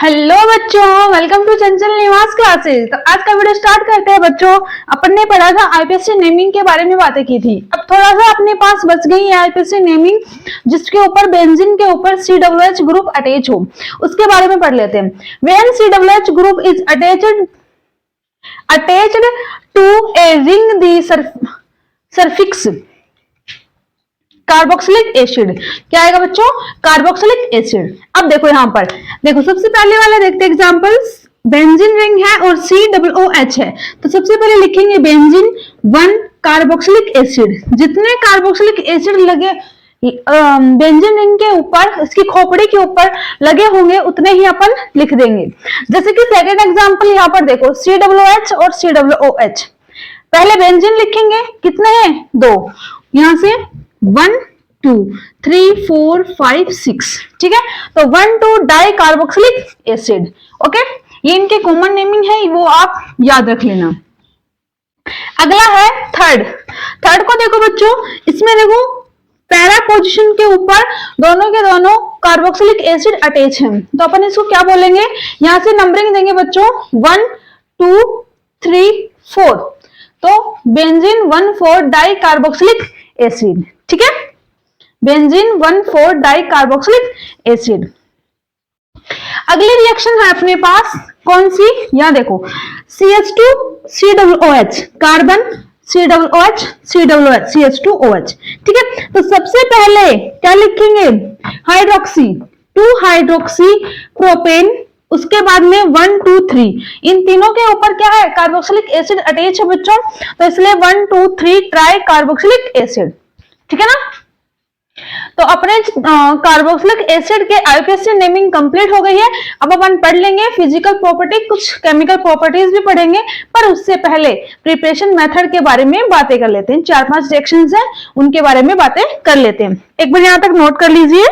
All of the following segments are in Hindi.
हेलो बच्चों, वेलकम टू चंचल निवास क्लासेस। तो आज का वीडियो स्टार्ट करते हैं बच्चों। अपन ने पढ़ा था आईपीएससी नेमिंग के बारे में बातें की थी। अब थोड़ा सा अपने पास बच गई है आईपीएससी नेमिंग जिसके ऊपर बेंजीन के ऊपर COOH ग्रुप अटैच हो, उसके बारे में पढ़ लेते हैं। When COOH group is attached to a ring the suffix carboxylic acid, क्या आएगा बच्चों? Carboxylic acid. अब देखो यहां पर, देखो सबसे पहले वाला देखते एग्जांपल्स। बेंजीन रिंग है और COOH है, तो सबसे पहले लिखेंगे बेंजीन 1 कार्बोक्सिलिक एसिड। जितने कार्बोक्सिलिक एसिड लगे बेंजीन रिंग के ऊपर, इसकी खोपड़ी के ऊपर लगे होंगे उतने ही अपन लिख देंगे। जैसे कि सेकेंड एग्जाम्पल यहाँ पर देखो, COOH और COOH। पहले बेंजीन लिखेंगे, कितने हैं? 2। यहां से 1 2 3 4 5 6, ठीक है। तो 1 2 डाई कार्बोक्सिलिक एसिड। ओके, ये इनके कॉमन नेमिंग है, वो आप याद रख लेना। अगला है थर्ड को देखो बच्चों, इसमें देखो पैरा पोजीशन के ऊपर दोनों के दोनों कार्बोक्सिलिक एसिड अटैच है, तो अपन इसको क्या बोलेंगे? यहां से नंबरिंग देंगे बच्चों 1 2 3 4। तो बेंजीन 1,4 डाई कार्बोक्सिलिक एसिड, ठीक है। Benzene 1,4 di carboxylic acid. अगली रिएक्शन है अपने पास, कौन सी? यहां देखो, CH2 COOH, carbon COOH COOH CH2OH, ठीक है। तो सबसे पहले क्या लिखेंगे? हाइड्रोक्सी 2 हाइड्रोक्सी प्रोपेन, उसके बाद में 1 2 3। इन तीनों के ऊपर क्या है? कार्बोक्सिलिक एसिड अटैच है बच्चों, तो इसलिए 1 2 3 ट्राई कार्बोक्सिलिक एसिड, ठीक है ना। तो अपने कार्बोक्सिलिक एसिड के आईपीएससी नेमिंग कंप्लीट हो गई है। अब अपन पढ़ लेंगे फिजिकल प्रॉपर्टी, कुछ केमिकल प्रॉपर्टीज भी पढ़ेंगे, पर उससे पहले प्रिपरेशन मेथड के बारे में बातें कर लेते हैं। 4-5 रिएक्शंस हैं, उनके बारे में बातें कर लेते हैं। एक बार यहां तक नोट कर लीजिए।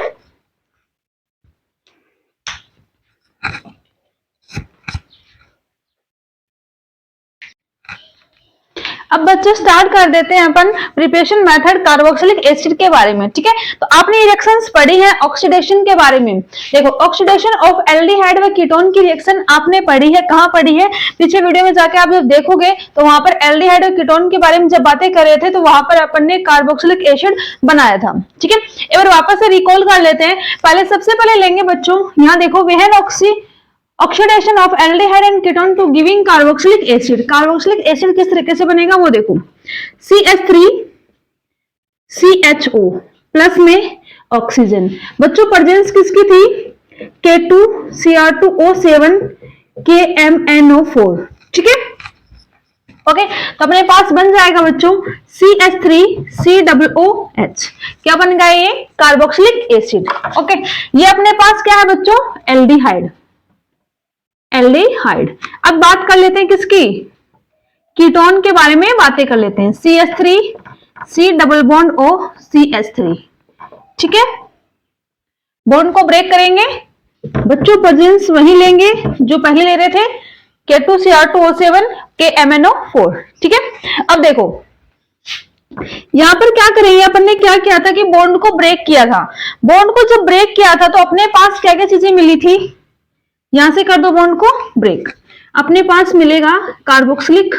अब बच्चे स्टार्ट कर देते हैं अपन प्रिपरेशन मेथड कार्बोक्सिलिक एसिड के बारे में, ठीक है। तो आपने रिएक्शंस पढ़ी है ऑक्सीडेशन के बारे में। देखो, ऑक्सीडेशन ऑफ एल्डिहाइड व कीटोन की रिएक्शन आपने पढ़ी है, कहां पढ़ी है? पीछे वीडियो में जाके आप जब देखोगे तो वहां पर एल्डिहाइड और कीटोन के बारे में जब बातें कर रहे थे तो वहां पर अपन ने कार्बोक्सिलिक एसिड बनाया था, ठीक है। एक बार वापस से रिकॉल कर लेते हैं। पहले सबसे पहले लेंगे बच्चों, यहाँ देखो, when oxidation of aldehyde and ketone to giving carboxylic acid. Carboxylic acid किस तरीके से बनेगा वो देखो, CH3 CHO प्लस में ऑक्सीजन। बच्चों प्रेजेंस किसकी थी? K2 Cr2O7 KMnO4, ठीक है। ओके, तो अपने पास बन जाएगा बच्चों CH3 COOH। क्या बन गया ये? Carboxylic acid. ओके, ये अपने पास क्या है बच्चों? एल्डिहाइड। अब बात कर लेते हैं किसकी? कीटोन के बारे में बातें कर लेते हैं। CH3 C double bond O CH3, ठीक है। बॉन्ड को ब्रेक करेंगे बच्चों, प्रेजेंस वही लेंगे जो पहले ले रहे थे, K2 Cr2O7 KMnO4, ठीक है। अब देखो यहां पर क्या करेंगे, अपन ने क्या किया था कि बॉन्ड को ब्रेक किया था। बॉन्ड को जब ब्रेक किया था तो अपने पास क्या क्या चीजें मिली थी? यहां से कर दो बॉन्ड को ब्रेक, अपने पास मिलेगा कार्बोक्सिलिक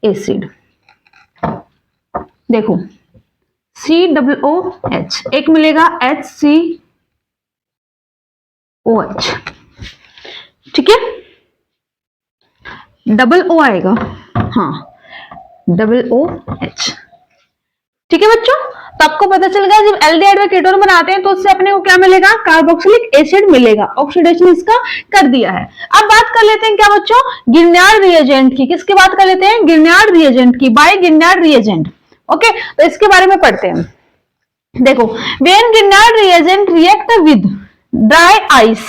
एसिड। देखो COOH, एक मिलेगा HCOH, ठीक है। डबल O आएगा, हाँ OOH, ठीक है बच्चों। तो आपको पता चल गया जब एल्डिहाइड व कीटोन बनाते हैं तो उससे अपने को क्या मिलेगा? कार्बोक्सिलिक एसिड मिलेगा। ऑक्सीडेशन इसका कर दिया है। अब बात कर लेते हैं क्या बच्चों? गिरनार्ड रिएजेंट की। किसकी बात कर लेते हैं? गिरनार्ड रिएजेंट की, बाय गिरनार्ड रिएजेंट। ओके, तो इसके बारे में पढ़ते हैं। देखो, when Grignard reagent react with dry ice,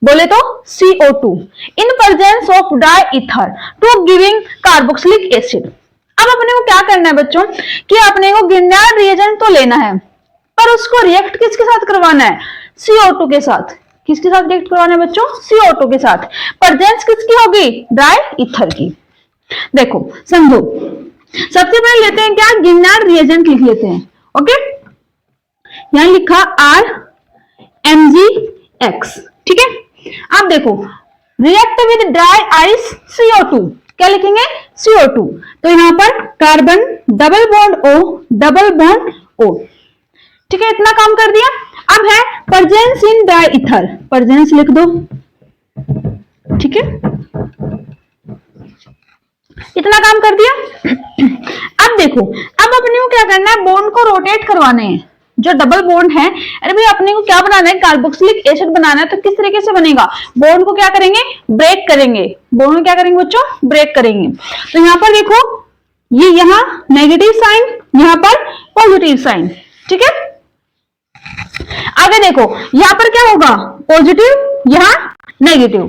बोले तो CO2 in presence of dry ether to giving carboxylic acid. अब अपने को क्या करना है बच्चों कि अपने को गिरनार्ड रिएजेंट तो लेना है, पर उसको रिएक्ट किसके साथ करवाना है? CO2 के साथ। किसके साथ रिएक्ट करवाना है बच्चों? CO2 के साथ। प्रेजेंस किसकी होगी? ड्राई ईथर की। देखो समझो, सबसे पहले लेते हैं क्या? गिरनार्ड रिएजेंट लिख लेते हैं। ओके, यहां लिखा RMgX, ठीक है। अब देखो react with dry ice CO2, क्या लिखेंगे CO2, तो यहां पर carbon double bond O double bond O, ठीक है, इतना काम कर दिया। अब है presence in dry ether, presence लिख दो, ठीक है, इतना काम कर दिया। अब देखो अब अपने को क्या करना है, बॉन्ड को रोटेट करवाने हैं, जो डबल बॉन्ड है, अरे भाई अपने को क्या बनाना है, कार्बोक्सिलिक एसिड बनाना है, तो किस तरीके से बनेगा, बॉन्ड को क्या करेंगे, ब्रेक करेंगे, बॉन्ड को क्या करेंगे बच्चों, ब्रेक करेंगे। तो यहां पर देखो ये यहां नेगेटिव साइन, यहां पर पॉजिटिव साइन, ठीक है। आगे देखो यहां पर क्या होगा, पॉजिटिव यहां नेगेटिव,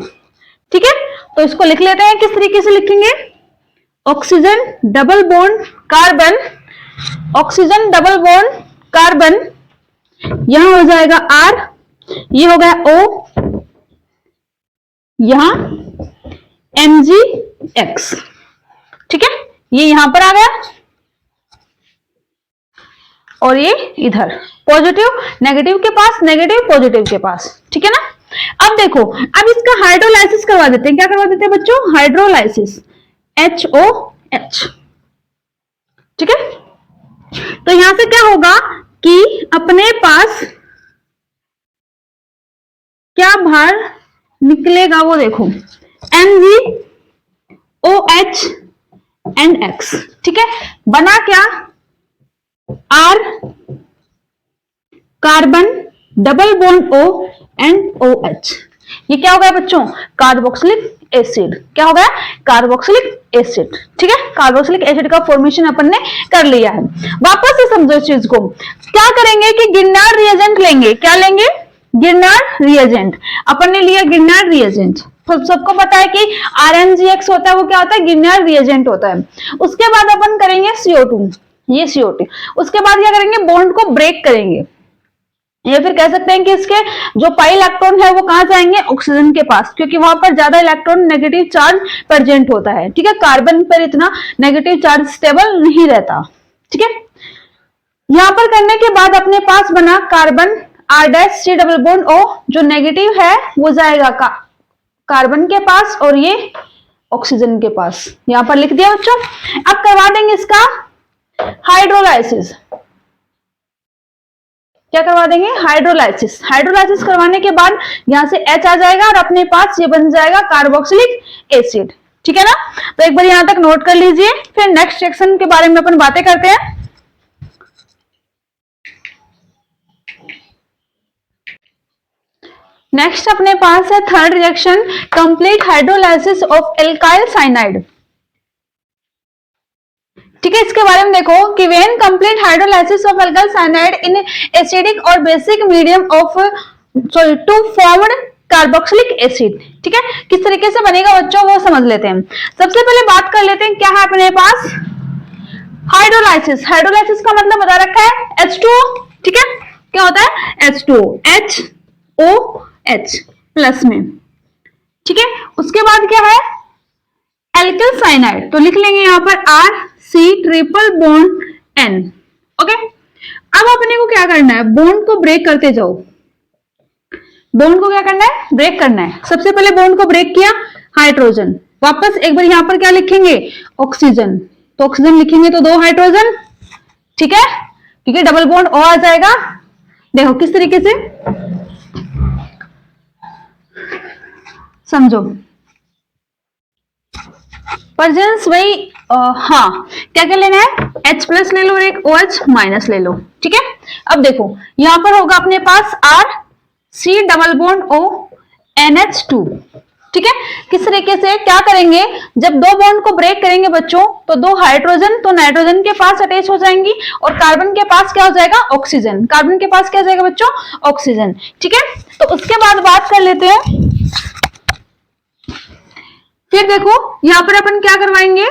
ठीक है। तो इसको लिख लेते हैं, किस तरीके से लिखेंगे, oxygen double bond carbon, oxygen double bond carbon, यहां हो जाएगा R, ये हो गया O, यहां MgX, ठीक है, ये यहां पर आ गया और ये इधर पॉजिटिव नेगेटिव के पास, नेगेटिव पॉजिटिव के पास, ठीक है ना। अब देखो अब इसका हाइड्रोलाइसिस करवा देते हैं, क्या करवा देते हैं बच्चों, हाइड्रोलाइसिस HOH, ठीक है। तो यहां से क्या होगा कि अपने पास क्या बाहर निकलेगा, वो देखो MgOH एंड X, ठीक है, बना क्या, R carbon double bond O and OH, ये क्या हो गया बच्चों, कार्बोक्सिलिक एसिड, क्या हो गया, कार्बोक्सिलिक एसिड, ठीक है। कार्बोक्सिलिक एसिड का फॉर्मेशन अपन ने कर लिया है। वापस से समझो इस चीज को, क्या करेंगे कि गिरनार रिएजेंट लेंगे, क्या लेंगे, गिरनार रिएजेंट, अपन ने लिया गिरनार रिएजेंट, तो सबको पता है कि RmgX होता है, वो क्या होता है, गिरनार रिएजेंट होता है। उसके बाद अपन करेंगे CO2, ये CO2, उसके बाद क्या करेंगे, बॉन्ड को ब्रेक करेंगे, या फिर कह सकते हैं कि इसके जो पाई इलेक्ट्रॉन है वो कहां जाएंगे, ऑक्सीजन के पास, क्योंकि वहां पर ज्यादा इलेक्ट्रॉन नेगेटिव चार्ज प्रेजेंट होता है, ठीक है, कार्बन पर इतना नेगेटिव चार्ज स्टेबल नहीं रहता, ठीक है। यहां पर करने के बाद अपने पास बना carbon R' double bond O, जो नेगेटिव है वो जाएगा कार्बन के पास और ये ऑक्सीजन के पास, यहां पर लिख दिया बच्चों। अब करवा देंगे इसका हाइड्रोलाइसिस, क्या करवा देंगे, हाइड्रोलाइसिस, हाइड्रोलाइसिस करवाने के बाद यहां से H आ जाएगा और अपने पास ये बन जाएगा कार्बोक्सिलिक एसिड, ठीक है ना। तो एक बार यहां तक नोट कर लीजिए, फिर नेक्स्ट रिएक्शन के बारे में अपन बातें करते हैं। नेक्स्ट अपने पास है third reaction, complete hydrolysis of alkyl cyanide, ठीक है। इसके बारे में देखो कि when complete hydrolysis of alkyl cyanide in acidic और basic medium of to formed carboxylic acid, ठीक है, किस तरीके से बनेगा बच्चों वो समझ लेते हैं। सबसे पहले बात कर लेते हैं क्या है अपने पास, हाइड्रोलाइसिस, हाइड्रोलाइसिस का मतलब बता रखा है H2O, ठीक है, क्या होता है H2O, HOH प्लस में, ठीक है। उसके बाद क्या है एल्काइल साइनाइड, तो लिख लेंगे यहां पर RC triple bond N, okay. अब अपने को क्या करना है, बॉन्ड को ब्रेक करते जाओ, बॉन्ड को क्या करना है, ब्रेक करना है। सबसे पहले बॉन्ड को ब्रेक किया, हाइड्रोजन, वापस एक बार यहां पर क्या लिखेंगे, ऑक्सीजन, तो ऑक्सीजन लिखेंगे तो 2 हाइड्रोजन, ठीक है, क्योंकि डबल बॉन्ड O आ जाएगा। देखो किस तरीके से समझो, प्रेजेंस वही हाँ, क्या क्या लेना है, H प्लस ले लो और एक OH माइनस ले लो, ठीक है। अब देखो यहां पर होगा अपने पास RC double bond O NH2, ठीक है। किस तरीके से क्या करेंगे, जब 2 बॉन्ड को ब्रेक करेंगे बच्चों, तो 2 हाइड्रोजन तो नाइट्रोजन के पास अटैच हो जाएंगी और कार्बन के पास क्या हो जाएगा, ऑक्सीजन, कार्बन के पास क्या हो जाएगा बच्चों, ऑक्सीजन, ठीक है। तो उसके बाद बात कर लेते हैं, फिर देखो यहां पर अपन क्या करवाएंगे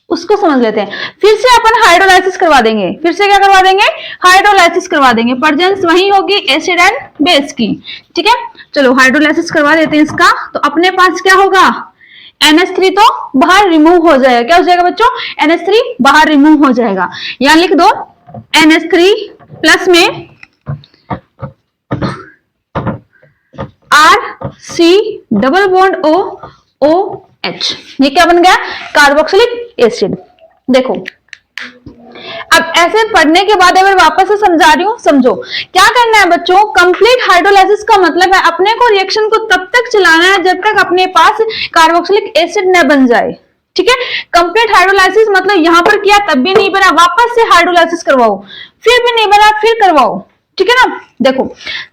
उसको समझ लेते हैं। फिर से अपन हाइड्रोलाइसिस करवा देंगे, फिर से क्या करवा देंगे, हाइड्रोलाइसिस करवा देंगे, प्रेजेंस वही होगी एसिड एंड बेस की, ठीक है। चलो हाइड्रोलाइसिस करवा देते हैं इसका, तो अपने पास क्या होगा, NH3 तो बाहर रिमूव हो जाएगा, क्या हो जाएगा बच्चों, NH3 बाहर रिमूव हो जाएगा। यहां लिख दो NH3 प्लस में R C double bond O O H, ये क्या बन गया? Carboxylic acid. देखो अब ऐसे पढ़ने के बाद अगर वापस से समझा रही हूं, समझो क्या करना है बच्चों। कंप्लीट हाइड्रोलाइसिस का मतलब है अपने को रिएक्शन को तब तक चलाना है जब तक अपने पास कार्बोक्सिलिक एसिड न बन जाए, ठीक है। कंप्लीट हाइड्रोलाइसिस मतलब यहां पर किया तब भी नहीं बना, वापस से हाइड्रोलाइसिस करवाओ, फिर भी नहीं बना फिर करवाओ, ठीक है ना। देखो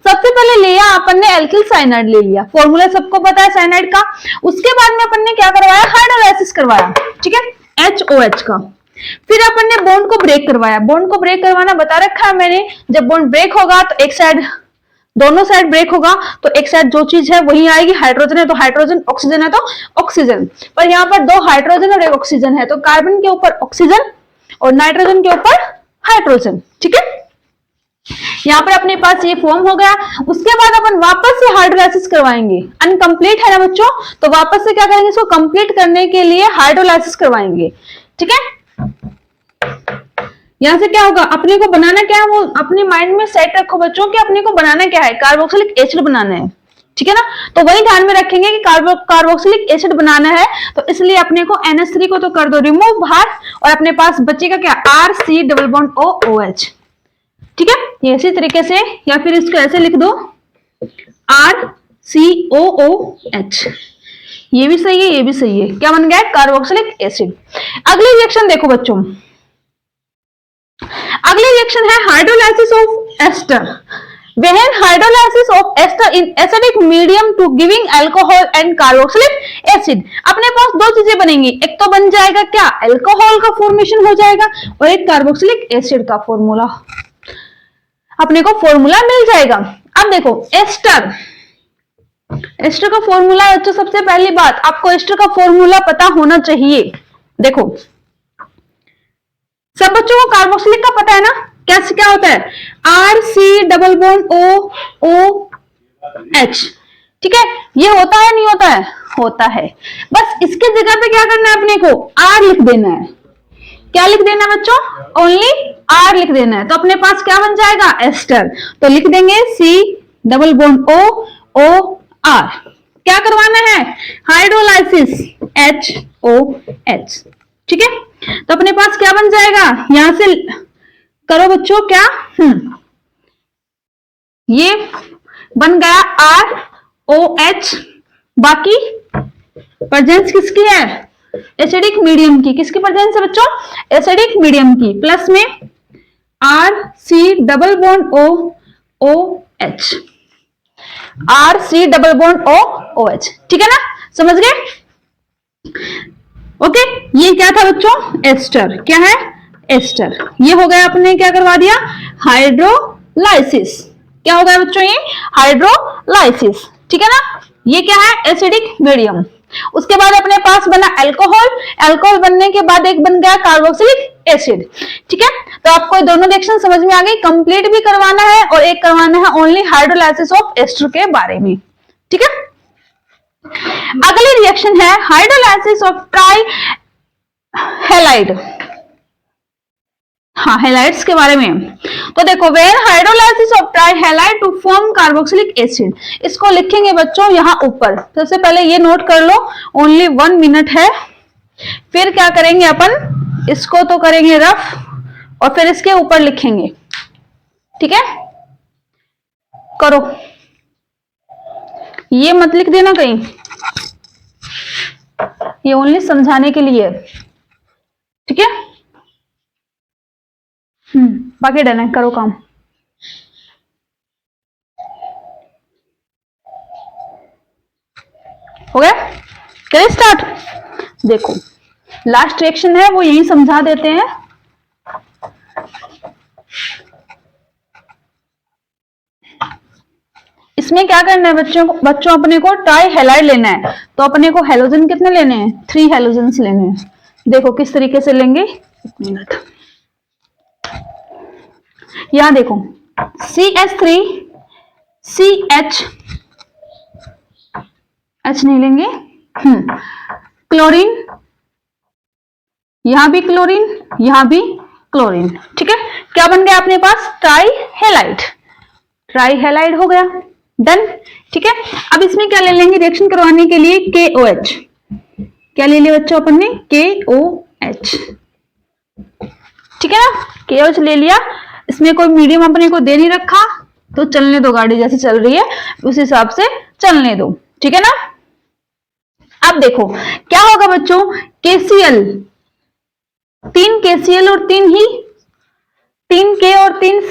सबसे पहले लिया अपन ने एल्किल साइनाइड ले लिया, फॉर्मूला सबको पता है साइनाइड का। उसके बाद में अपन ने क्या करवाया? हाइड्रोलाइसिस करवाया, ठीक है, HOH का। फिर अपन ने बॉन्ड को ब्रेक करवाया। बॉन्ड को ब्रेक करवाना बता रखा है मैंने। जब बॉन्ड ब्रेक होगा तो एक साइड, दोनों साइड ब्रेक होगा तो एक साइड जो चीज है वही आएगी। हाइड्रोजन है तो हाइड्रोजन, ऑक्सीजन है तो ऑक्सीजन। पर यहाँ पर दो हाइड्रोजन और एक ऑक्सीजन है तो कार्बन के ऊपर ऑक्सीजन और नाइट्रोजन के ऊपर हाइड्रोजन, ठीक है। यहाँ पर अपने पास ये फॉर्म हो गया। उसके बाद अपन वापस से हाइड्रोलाइसिस करवाएंगे। अनकंप्लीट है ना बच्चों, तो वापस से क्या करेंगे? इसको कंप्लीट करने के लिए हाइड्रोलाइसिस करवाएंगे, ठीक है। यहां से क्या होगा? अपने को बनाना क्या है वो अपने माइंड में सेट रखो बच्चों कि अपने को बनाना क्या है? कार्बोक्सिलिक एसिड बनाना है, ठीक है ना। तो वही ध्यान में रखेंगे कि कार्बोक्सिलिक एसिड बनाना है, तो इसलिए अपने को NH3 को तो कर दो रिमूव बाहर, और अपने पास बचेगा क्या? RC डबल बॉन्ड OOH, ठीक है। ये इसी तरीके से, या फिर इसको ऐसे लिख दो RCOOH, ये भी सही है ये भी सही है। क्या बन गया? Carboxylic acid. अगली रिएक्शन देखो बच्चों, अगली रिएक्शन है hydrolysis of ester. When hydrolysis of ester in acidic medium to giving alcohol and carboxylic acid, अपने पास दो चीजें बनेंगी। एक तो बन जाएगा क्या? अल्कोहल का फॉर्मेशन हो जाएगा, और एक कार्बोक्सिलिक एसिड का फॉर्मूला, अपने को फॉर्मूला मिल जाएगा। अब देखो एस्टर, एस्टर का फॉर्मूला है तो सबसे पहली बात आपको एस्टर का फॉर्मूला पता होना चाहिए। देखो सब बच्चों को कार्बोक्सिलिक का पता है ना, कैसे क्या होता है? RC डबल बॉन्ड OOH, ठीक है। ये होता है नहीं होता है? होता है। बस इसके जगह पे क्या करना है? अपने को R लिख देना है। क्या लिख देना है बच्चों? ओनली R लिख देना है। तो अपने पास क्या बन जाएगा? एस्टर। तो लिख देंगे C डबल बॉन्ड OOR। क्या करवाना है? हाइड्रोलाइसिस HOH, ठीक है। तो अपने पास क्या बन जाएगा? यहां से करो बच्चों क्या, ये बन गया ROH। बाकी प्रेजेंस किसकी है? एसिडिक मीडियम की। किसकी प्रेजेंस है बच्चों? एसिडिक मीडियम की। प्लस में RC double bond OOH, RC double bond OOH, ठीक है ना, समझ गए? ओके, ये क्या था बच्चों? एस्टर। क्या है? एस्टर। ये हो गया, अपने क्या करवा दिया? हाइड्रोलाइसिस। क्या हो गया बच्चों? ये हाइड्रोलाइसिस, ठीक है ना। ये क्या है? Acidic medium. उसके बाद अपने पास बना अल्कोहल। अल्कोहल बनने के बाद एक बन गया कार्बोक्सिलिक एसिड, ठीक है। तो आपको दोनों रिएक्शन समझ में आ गई। कंप्लीट भी करवाना है और एक करवाना है ओनली हाइड्रोलाइसिस ऑफ एस्टर के बारे में, ठीक है। अगली रिएक्शन है हाइड्रोलाइसिस ऑफ ट्राई हेलाइड। हाँ, हेलाइड्स के बारे में। तो देखो when hydrolysis of trihalide to form carboxylic acid, इसको लिखेंगे बच्चों यहाँ ऊपर। सबसे पहले ये नोट कर लो, ओनली 1 मिनट है। फिर क्या करेंगे अपन? इसको तो करेंगे रफ, और फिर इसके ऊपर लिखेंगे, ठीक है। करो, ये मत लिख देना कहीं, ये ओनली समझाने के लिए, ठीक है। बाकी डन है, करो काम। हो गया? करें स्टार्ट। देखो लास्ट रिएक्शन है वो यही समझा देते हैं। इसमें क्या करना है बच्चों अपने को ट्राई हेलाइड लेना है। तो अपने को हेलोजन कितने लेने हैं? 3 हेलोजन लेने हैं। देखो किस तरीके से लेंगे, एक मिनट। यहां देखो CH3 CH, H नहीं लेंगे, क्लोरीन, यहां भी क्लोरीन, यहां भी क्लोरीन, ठीक है। क्या बन गया अपने पास? Trihalide. ट्राई हेलाइड हो गया, डन। ठीक है, अब इसमें क्या ले लेंगे रिएक्शन करवाने के लिए, KOH। क्या ले लिया बच्चों अपन ने, KOH। ठीक है ना, KOH ले लिया। इसमें कोई मीडियम अपने को दे नहीं रखा, तो चलने दो, गाड़ी जैसे चल रही है उस हिसाब से चलने दो। ठीक है ना। अब देखो क्या होगा बच्चों, KCl, 3 KCl और 3K और 3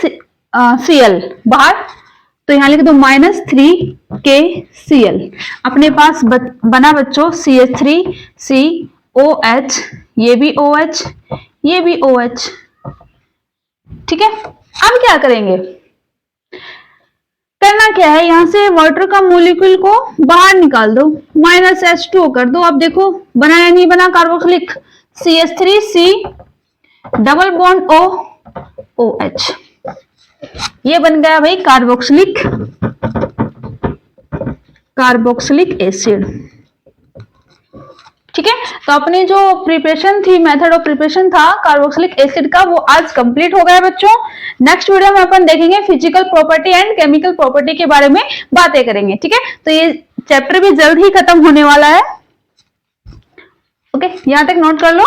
Cl बाहर, तो यहां लिख दो -3KCl। अपने पास बना बच्चों CH3COH, ये भी OH, ये भी OH। ठीक है, अब क्या करेंगे, करना क्या है, यहां से वाटर का मोलिक्यूल को बाहर निकाल दो, -H2O कर दो। अब देखो बना या नहीं बना carboxylic, CH3C double bond OH, ये बन गया भाई कार्बोक्सिलिक एसिड। ठीक है, तो अपनी जो प्रिपरेशन थी, मेथड ऑफ प्रिपरेशन था कार्बोक्सिलिक एसिड का, वो आज कंप्लीट हो गया बच्चों। नेक्स्ट वीडियो में अपन देखेंगे physical property and chemical property के बारे में बातें करेंगे। ठीक है, तो ये चैप्टर भी जल्द ही खत्म होने वाला है। ओके, यहां तक नोट कर लो।